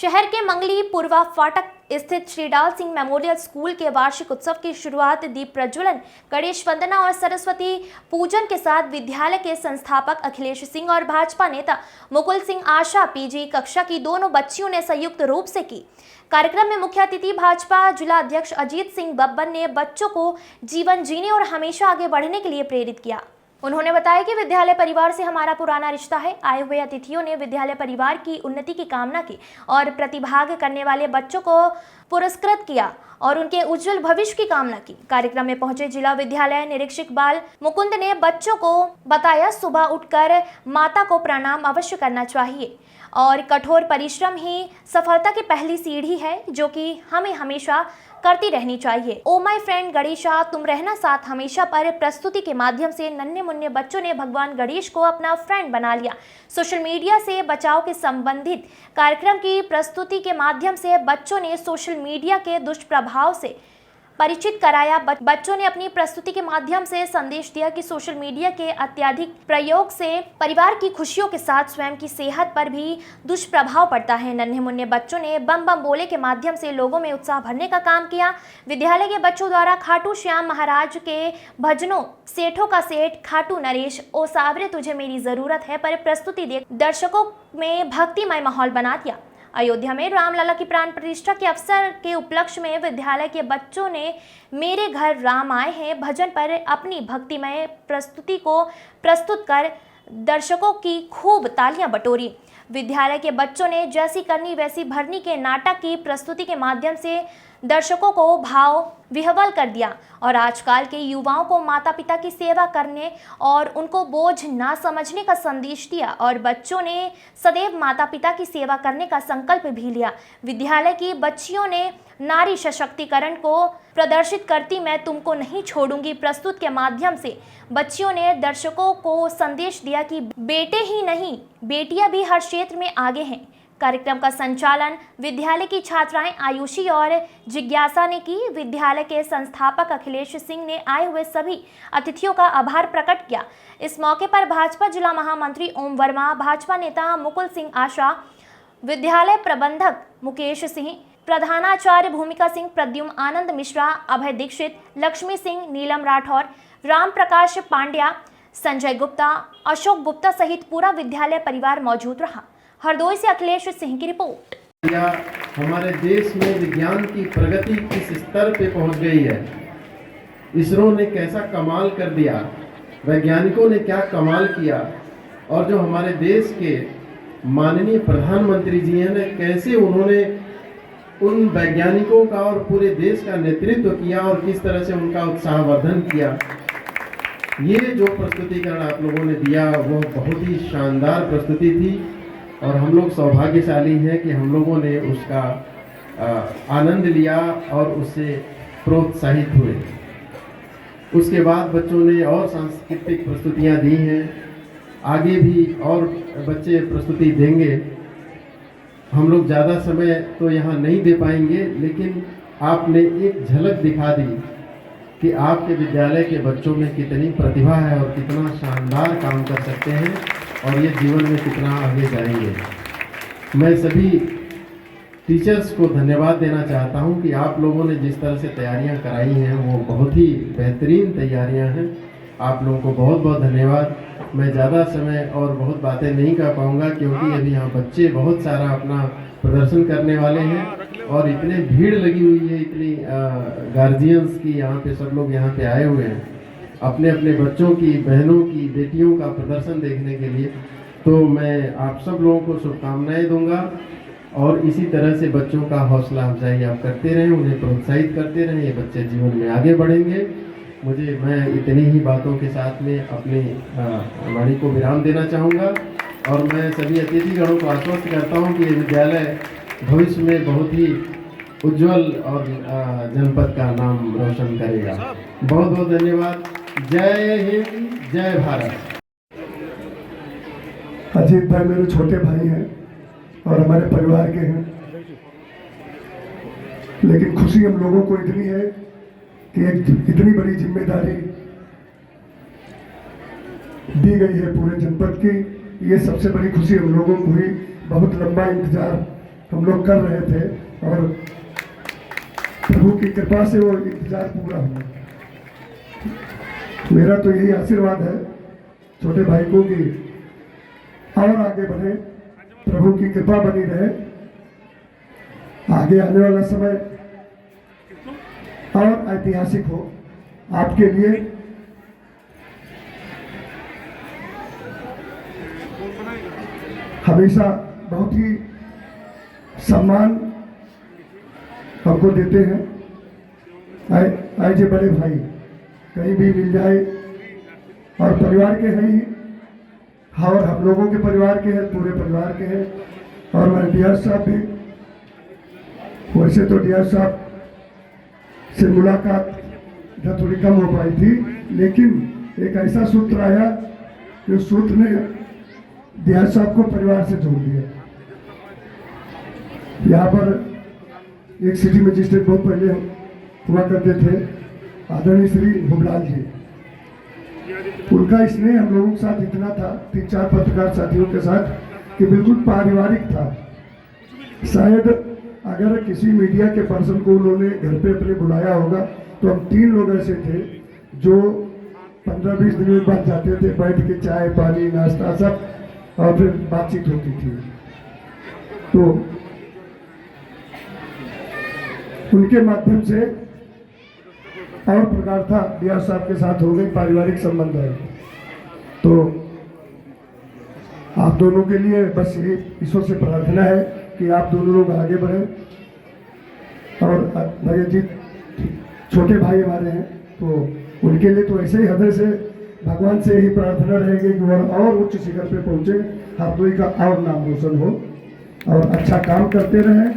शहर के मंगली पूर्वा फाटक स्थित श्री डाल सिंह मेमोरियल स्कूल के वार्षिक उत्सव की शुरुआत दीप प्रज्वलन, गणेश वंदना और सरस्वती पूजन के साथ विद्यालय के संस्थापक अखिलेश सिंह और भाजपा नेता मुकुल सिंह आशा पीजी कक्षा की दोनों बच्चियों ने संयुक्त रूप से की। कार्यक्रम में मुख्य अतिथि भाजपा जिला अध्यक्ष अजीत सिंह बब्बर ने बच्चों को जीवन जीने और हमेशा आगे बढ़ने के लिए प्रेरित किया। उन्होंने बताया कि विद्यालय परिवार से हमारा पुराना रिश्ता है। आए हुए अतिथियों ने विद्यालय परिवार की उन्नति की कामना की और प्रतिभाग करने वाले बच्चों को पुरस्कृत किया और उनके उज्जवल भविष्य की कामना की। कार्यक्रम में पहुंचे जिला विद्यालय निरीक्षक बाल मुकुंद ने बच्चों को बताया, सुबह उठकर माता को प्रणाम अवश्य करना चाहिए और कठोर परिश्रम ही सफलता की पहली सीढ़ी है, जो कि हमें हमेशा करती रहनी चाहिए। ओ माय फ्रेंड गणेशा, तुम रहना साथ हमेशा पर प्रस्तुति के माध्यम से नन्हे मुन्ने बच्चों ने भगवान गणेश को अपना फ्रेंड बना लिया। सोशल मीडिया से बचाव के संबंधित कार्यक्रम की प्रस्तुति के माध्यम से बच्चों ने सोशल मीडिया के दुष्प्रभाव से परिचित कराया। बच्चों ने अपनी प्रस्तुति के माध्यम से संदेश दिया कि सोशल मीडिया के अत्यधिक प्रयोग से परिवार की खुशियों के साथ स्वयं की सेहत पर भी दुष्प्रभाव पड़ता है। नन्हे मुन्ने बच्चों ने बम बम बोले के माध्यम से लोगों में उत्साह भरने का काम किया। विद्यालय के बच्चों द्वारा खाटू श्याम महाराज के भजनों सेठों का सेठ खाटू नरेश ओ सावरे तुझे मेरी जरूरत है पर प्रस्तुति दे दर्शकों में भक्तिमय माहौल बना दिया। अयोध्या में रामलला की प्राण प्रतिष्ठा के अवसर के उपलक्ष्य में विद्यालय के बच्चों ने मेरे घर राम आए हैं भजन पर अपनी भक्तिमय प्रस्तुति को प्रस्तुत कर दर्शकों की खूब तालियां बटोरी। विद्यालय के बच्चों ने जैसी करनी वैसी भरनी के नाटक की प्रस्तुति के माध्यम से दर्शकों को भाव विह्वल कर दिया और आजकल के युवाओं को माता पिता की सेवा करने और उनको बोझ ना समझने का संदेश दिया और बच्चों ने सदैव माता पिता की सेवा करने का संकल्प भी लिया। विद्यालय की बच्चियों ने नारी सशक्तिकरण को प्रदर्शित करती मैं तुमको नहीं छोड़ूंगी प्रस्तुत के माध्यम से बच्चियों ने दर्शकों को संदेश दिया कि बेटे ही नहीं बेटियां भी हर क्षेत्र में आगे हैं। कार्यक्रम का संचालन विद्यालय की छात्राएं आयुषी और जिज्ञासा ने की। विद्यालय के संस्थापक अखिलेश सिंह ने आए हुए सभी अतिथियों का आभार प्रकट किया। इस मौके पर भाजपा जिला महामंत्री ओम वर्मा, भाजपा नेता मुकुल सिंह आशा, विद्यालय प्रबंधक मुकेश सिंह, प्रधानाचार्य भूमिका सिंह, प्रद्युम्न आनंद मिश्रा, अभय दीक्षित, लक्ष्मी सिंह, नीलम राठौर, राम प्रकाश पांड्या, संजय गुप्ता, अशोक गुप्ता सहित पूरा विद्यालय परिवार मौजूद रहा। हरदोई से अखिलेश सिंह की रिपोर्ट। हमारे देश में विज्ञान की प्रगति किस स्तर पे पहुंच गई है, इसरो ने कैसा कमाल कर दिया, वैज्ञानिकों ने क्या कमाल किया और जो हमारे देश के माननीय प्रधानमंत्री जी हैं कैसे उन्होंने उन वैज्ञानिकों का और पूरे देश का नेतृत्व किया और किस तरह से उनका उत्साहवर्धन किया। ये जो प्रस्तुतिकरण आप लोगों ने दिया वो बहुत ही शानदार प्रस्तुति थी और हम लोग सौभाग्यशाली हैं कि हम लोगों ने उसका आनंद लिया और उससे प्रोत्साहित हुए। उसके बाद बच्चों ने और सांस्कृतिक प्रस्तुतियां दी हैं, आगे भी और बच्चे प्रस्तुति देंगे। हम लोग ज़्यादा समय तो यहाँ नहीं दे पाएंगे, लेकिन आपने एक झलक दिखा दी कि आपके विद्यालय के बच्चों में कितनी प्रतिभा है और कितना शानदार काम कर सकते हैं और ये जीवन में कितना आगे जाएंगे। मैं सभी टीचर्स को धन्यवाद देना चाहता हूं कि आप लोगों ने जिस तरह से तैयारियां कराई हैं वो बहुत ही बेहतरीन तैयारियां हैं। आप लोगों को बहुत बहुत धन्यवाद। मैं ज़्यादा समय और बहुत बातें नहीं कर पाऊंगा क्योंकि अभी यहाँ बच्चे बहुत सारा अपना प्रदर्शन करने वाले हैं और इतने भीड़ लगी हुई है, इतनी गार्जियंस की यहाँ पे सब लोग यहाँ पे आए हुए हैं अपने अपने बच्चों की, बहनों की, बेटियों का प्रदर्शन देखने के लिए। तो मैं आप सब लोगों को शुभकामनाएं दूंगा और इसी तरह से बच्चों का हौसला अफजाई आप करते रहें, उन्हें प्रोत्साहित करते रहें, ये बच्चे जीवन में आगे बढ़ेंगे। मैं इतनी ही बातों के साथ में अपनी वाणी को विराम देना चाहूँगा और मैं सभी अतिथिगणों को आश्वस्त करता हूँ कि ये विद्यालय भविष्य में बहुत ही उज्जवल और जनपद का नाम रोशन करेगा। बहुत बहुत धन्यवाद। जय हिंद, जय भारत। अजीत भाई मेरे छोटे भाई हैं और हमारे परिवार के हैं, लेकिन खुशी हम लोगों को इतनी है कि एक इतनी बड़ी जिम्मेदारी दी गई है पूरे जनपद की। ये सबसे बड़ी खुशी हम लोगों को हुई। बहुत लंबा इंतजार हम लोग कर रहे थे और प्रभु की कृपा से वो इंतजार पूरा हुआ। मेरा तो यही आशीर्वाद है छोटे भाई को कि और आगे बढ़े, प्रभु की कृपा बनी रहे, आगे आने वाला समय और ऐतिहासिक हो आपके लिए। हमेशा बहुत ही सम्मान हमको देते हैं, आए जे बड़े भाई कहीं भी मिल जाए, और परिवार के हैं ही, और हम लोगों के परिवार के हैं, पूरे परिवार के हैं। और हमारे डियार साहब भी, वैसे तो डियार साहब से मुलाकात इधर थोड़ी कम हो पाई थी, लेकिन एक ऐसा सूत्र आया कि उस सूत्र ने डियार साहब को परिवार से जोड़ दिया। यहाँ पर एक सिटी मजिस्ट्रेट बहुत पहले हुआ करते थे, आदरणीय श्री हुबलाल जी, उनका स्नेह हम लोगों के साथ इतना था, 3-4 पत्रकार साथियों के साथ, कि बिल्कुल पारिवारिक था। शायद अगर किसी मीडिया के पर्सन को उन्होंने घर पे अपने बुलाया होगा तो हम 3 लोग ऐसे थे जो 15-20 दिन में बाद जाते थे, बैठ के चाय पानी नाश्ता सब, और फिर बातचीत होती थी। तो उनके माध्यम से और प्रकार था, डियार साहब के साथ हो गई, पारिवारिक संबंध है। तो आप दोनों के लिए बस ये ईश्वर से प्रार्थना है कि आप दोनों लोग आगे बढ़ें। और भगत जी छोटे भाई हमारे हैं, तो उनके लिए तो ऐसे ही हृदय से भगवान से ही प्रार्थना रहेगी कि वो और उच्च शिखर पे पहुंचे, हरदोई का और नाम रोशन हो, और अच्छा काम करते रहें,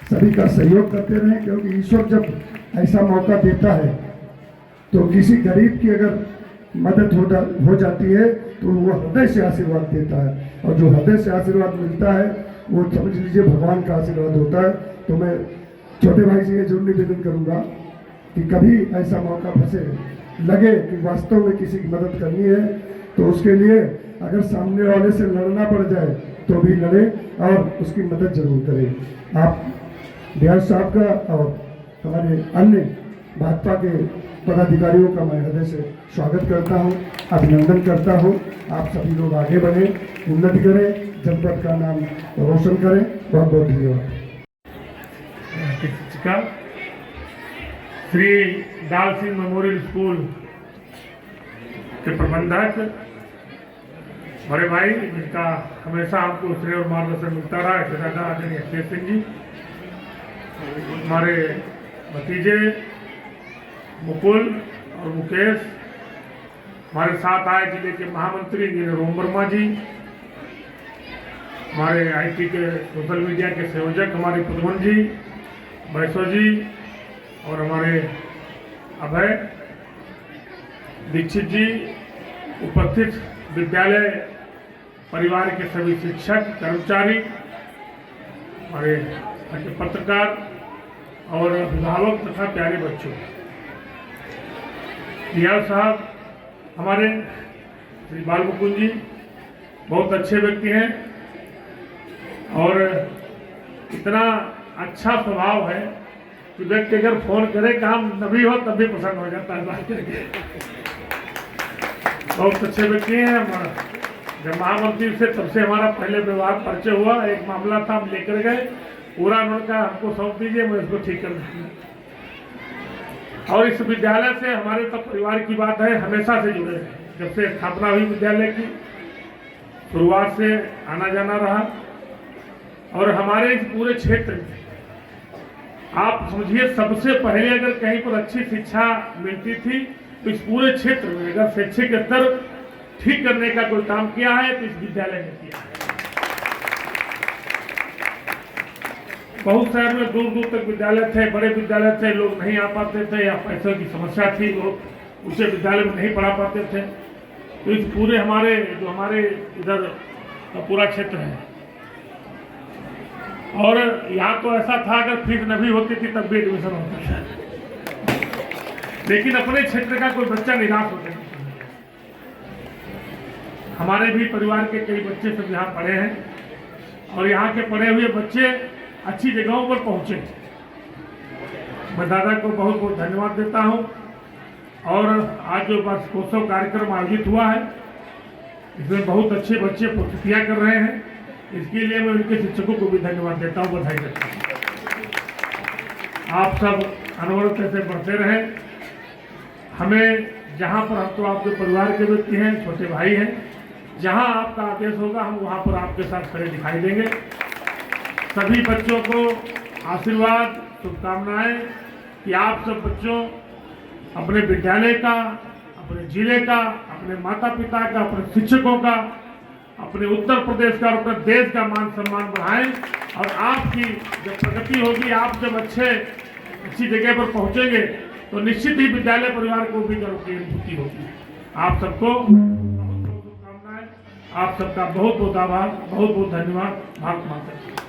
सभी का सहयोग करते रहें। क्योंकि ईश्वर जब ऐसा मौका देता है तो किसी गरीब की अगर मदद हो जाती है तो वो हृदय से आशीर्वाद देता है, और जो हृदय से आशीर्वाद मिलता है वो समझ लीजिए भगवान का आशीर्वाद होता है। तो मैं छोटे भाई से ये जरूर निवेदन करूँगा कि कभी ऐसा मौका फंसे, लगे कि वास्तव में किसी की मदद करनी है, तो उसके लिए अगर सामने वाले से लड़ना पड़ जाए तो भी लड़े और उसकी मदद जरूर करें। आप डियार साहब का और हमारे अन्य भाजपा के पदाधिकारियों का मैं हृदय से स्वागत करता हूं, अभिनंदन करता हूं। आप सभी लोग आगे बढ़ें, उन्नति करें, जनपद का नाम रोशन करें। बहुत बहुत धन्यवाद। श्री दाल सिंह मेमोरियल स्कूल के प्रबंधक बड़े भाई, जिनका हमेशा हमको श्रेय और मार्गदर्शन मिलता रहा है, दादा आदरणीय अखिलेश सिंह जी, हमारे भतीजे मुकुल और मुकेश, हमारे साथ आए जिले के महामंत्री रोम वर्मा जी, हमारे आईटी के सोशल मीडिया के संयोजक हमारे पदमन जी, बैसो जी, और हमारे अभय दीक्षित जी, उपस्थित विद्यालय परिवार के सभी शिक्षक कर्मचारी, हमारे पत्रकार और अभिभावक तथा प्यारे बच्चों। डियार साहब हमारे श्री बाल मुकुंद जी बहुत अच्छे व्यक्ति हैं, और इतना अच्छा स्वभाव है कि व्यक्ति अगर फोन करे काम नभी हो तब भी पसंद हो जाता है बात करके। बहुत अच्छे व्यक्ति हैं। जब महामंत्री से तब से हमारा पहले व्यवहार परिचय हुआ, एक मामला था हम लेकर गए, पूरा उनका हमको सौंप दीजिए, मैं इसको ठीक कर दूँगा। और इस विद्यालय से हमारे सब परिवार की बात है, हमेशा से जुड़े हैं। जब से स्थापना हुई विद्यालय की, शुरुआत से आना जाना रहा, और हमारे इस पूरे क्षेत्र में आप समझिए सबसे पहले अगर कहीं पर अच्छी शिक्षा मिलती थी तो इस पूरे क्षेत्र में अगर शैक्षिक स्तर ठीक करने का कोई काम किया है तो इस विद्यालय ने किया है। बहुत शहर में दूर दूर तक विद्यालय थे, बड़े विद्यालय थे, लोग नहीं आ पाते थे या पैसों की समस्या थी, लोग उसे विद्यालय में नहीं पढ़ा पाते थे। तो इस पूरे हमारे इधर पूरा क्षेत्र है, और यहाँ तो ऐसा था अगर फीस न भी होती थी तब भी एडमिशन होता था, लेकिन अपने क्षेत्र का कोई बच्चा निराश होता नहीं। हमारे भी परिवार के कई बच्चे सब यहाँ पढ़े हैं, और यहाँ के पढ़े हुए बच्चे अच्छी जगहों पर पहुँचे। मैं दादा को बहुत बहुत धन्यवाद देता हूँ। और आज जो वार्षिकोत्सव कार्यक्रम आयोजित हुआ है, इसमें बहुत अच्छे बच्चे प्रस्तुतियाँ कर रहे हैं। इसके लिए मैं उनके शिक्षकों को भी धन्यवाद देता हूँ, बधाई देता हूँ। आप सब अनवरत ऐसे बढ़ते रहे। हमें जहाँ पर, हम तो आपके परिवार के व्यक्ति हैं, छोटे भाई हैं, जहाँ आपका आदेश होगा हम वहाँ पर आपके साथ खड़े दिखाई देंगे। सभी बच्चों को आशीर्वाद, शुभकामनाएं कि आप सब बच्चों अपने विद्यालय का, अपने जिले का, अपने माता पिता का, अपने शिक्षकों का, अपने उत्तर प्रदेश का और अपने देश का मान सम्मान बढ़ाएं। और आपकी जब प्रगति होगी, आप जब अच्छी जगह पर पहुंचेंगे तो निश्चित ही विद्यालय परिवार को भी गर्व की अनुभूति होगी। आप सबको बहुत बहुत शुभकामनाएं। आप सबका बहुत बहुत आभार, बहुत बहुत धन्यवाद। भारत माता की।